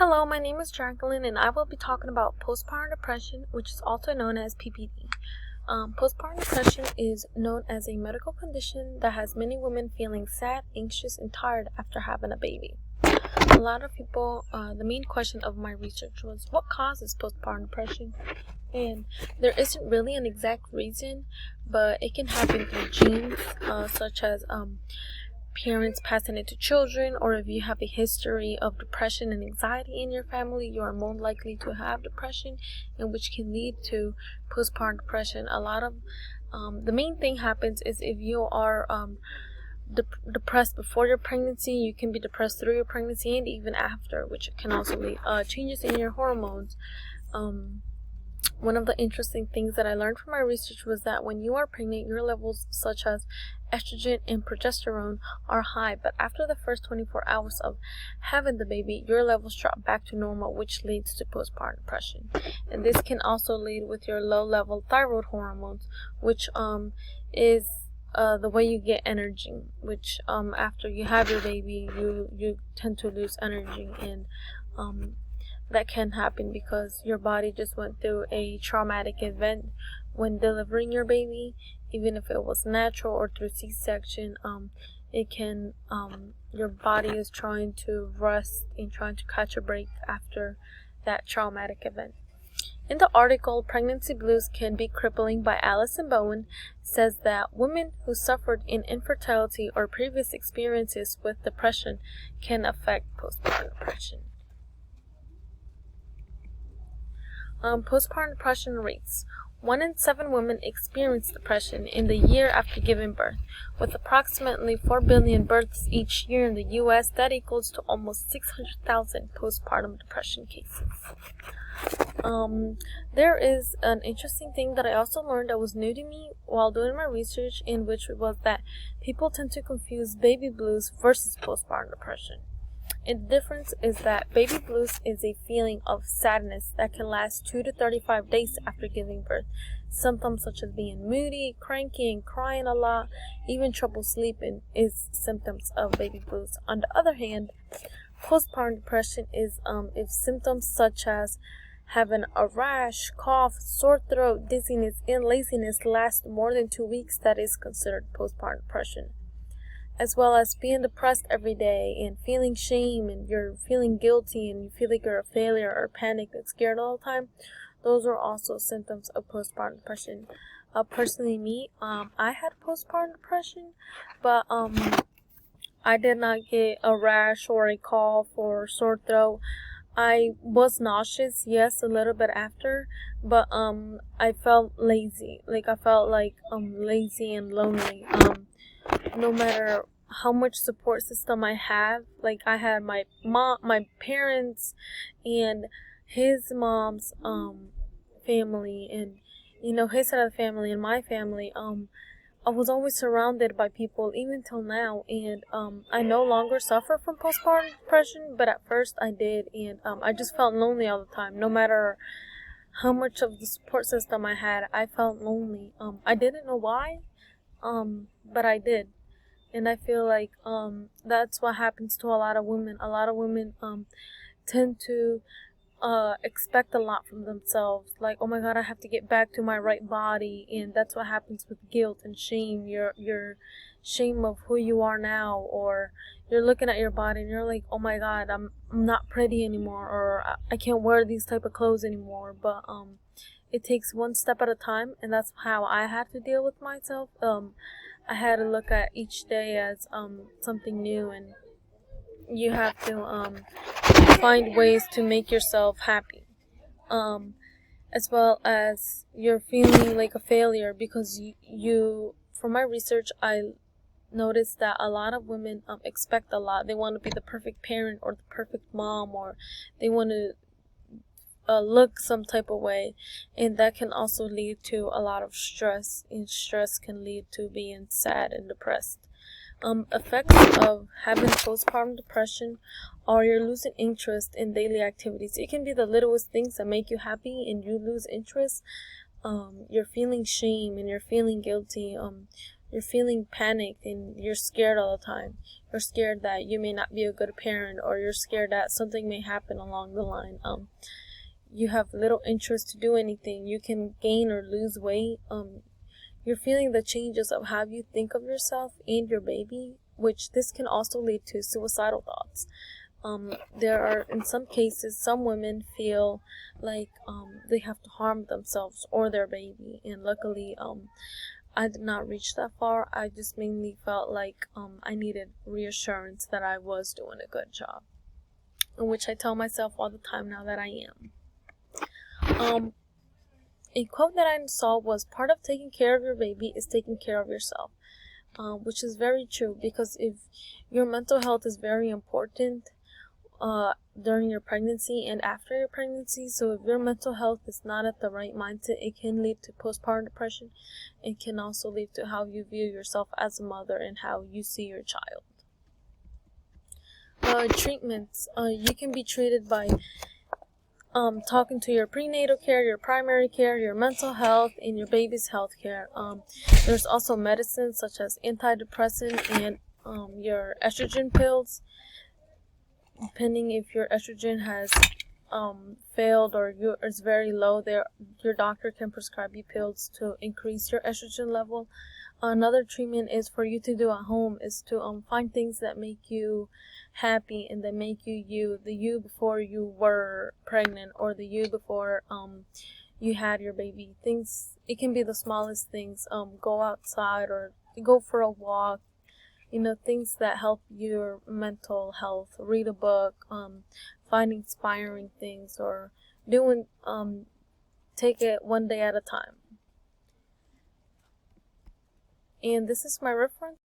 Hello, my name is Jacqueline, and I will be talking about postpartum depression, which is also known as PPD. Postpartum depression is known as a medical condition that has many women feeling sad, anxious, and tired after having a baby. A lot of people, the main question of my research was what causes postpartum depression? And there isn't really an exact reason, but it can happen through genes, such as parents passing it to children, or if you have a history of depression and anxiety in your family, you are more likely to have depression, and which can lead to postpartum depression. A lot of the main thing happens is if you are depressed before your pregnancy, you can be depressed through your pregnancy and even after, which can also lead changes in your hormones. One of the interesting things that I learned from my research was that when you are pregnant, your levels such as estrogen and progesterone are high, but after the first 24 hours of having the baby, your levels drop back to normal, which leads to postpartum depression. And this can also lead with your low-level thyroid hormones, which is the way you get energy, which after you have your baby, you tend to lose energy, and that can happen because your body just went through a traumatic event when delivering your baby. Even if it was natural or through C-section, it can your body is trying to rest and trying to catch a break after that traumatic event. In the article, Pregnancy Blues Can Be Crippling by Allison Bowen says that women who suffered in infertility or previous experiences with depression can affect postpartum depression. Postpartum depression rates. 1 in 7 women experience depression in the year after giving birth. With approximately 4 billion births each year in the U.S., that equals to almost 600,000 postpartum depression cases. There is an interesting thing that I also learned that was new to me while doing my research, in which was that people tend to confuse baby blues versus postpartum depression. And the difference is that baby blues is a feeling of sadness that can last 2 to 35 days after giving birth. Symptoms such as being moody, cranky, and crying a lot, even trouble sleeping is symptoms of baby blues. On the other hand, postpartum depression is if symptoms such as having a rash, cough, sore throat, dizziness, and laziness last more than 2 weeks, that is considered postpartum depression. As well as being depressed every day and feeling shame and you're feeling guilty and you feel like you're a failure or panicked and scared all the time. Those are also symptoms of postpartum depression. Personally, me, I had postpartum depression, but I did not get a rash or a cough or sore throat. I was nauseous, yes, a little bit after, but I felt lazy. Like I felt like lazy and lonely. No matter how much support system I have, like I had my mom, my parents, and his mom's family, and his side of the family and my family. I was always surrounded by people, even till now, and I no longer suffer from postpartum depression, but at first I did, and I just felt lonely all the time. No matter how much of the support system I had, I felt lonely. I didn't know why, but I did. And I feel like that's what happens to a lot of women. A lot of women tend to expect a lot from themselves. Like, oh my God, I have to get back to my right body. And that's what happens with guilt and shame. Your shame of who you are now. Or you're looking at your body and you're like, oh my God, I'm not pretty anymore. Or I can't wear these type of clothes anymore. But it takes one step at a time. And that's how I had to deal with myself. I had to look at each day as something new, and you have to find ways to make yourself happy, as well as you're feeling like a failure because you from my research, I noticed that a lot of women expect a lot. They want to be the perfect parent or the perfect mom, or they want to look some type of way, and that can also lead to a lot of stress, and stress can lead to being sad and depressed. Effects of having postpartum depression are you're losing interest in daily activities. It can be the littlest things that make you happy and you lose interest. You're feeling shame and you're feeling guilty. you're feeling panicked and you're scared all the time. You're scared that you may not be a good parent, or you're scared that something may happen along the line. You have little interest to do anything. You can gain or lose weight. You're feeling the changes of how you think of yourself and your baby, which this can also lead to suicidal thoughts. There are, in some cases, some women feel like they have to harm themselves or their baby, and luckily I did not reach that far. I just mainly felt like I needed reassurance that I was doing a good job, in which I tell myself all the time now that I am. A quote that I saw was, part of taking care of your baby is taking care of yourself, which is very true, because if your mental health is very important during your pregnancy and after your pregnancy. So if your mental health is not at the right mindset, it can lead to postpartum depression. It can also lead to how you view yourself as a mother and how you see your child. Treatments. You can be treated by talking to your prenatal care, your primary care, your mental health, and your baby's health care. There's also medicines such as antidepressant and your estrogen pills. Depending if your estrogen has failed or is very low, your doctor can prescribe you pills to increase your estrogen level. Another treatment is for you to do at home is to find things that make you happy and that make you the you before you were pregnant, or the you before you had your baby. Things, it can be the smallest things. Go outside or go for a walk. Things that help your mental health. Read a book, find inspiring things, or take it one day at a time. And this is my reference.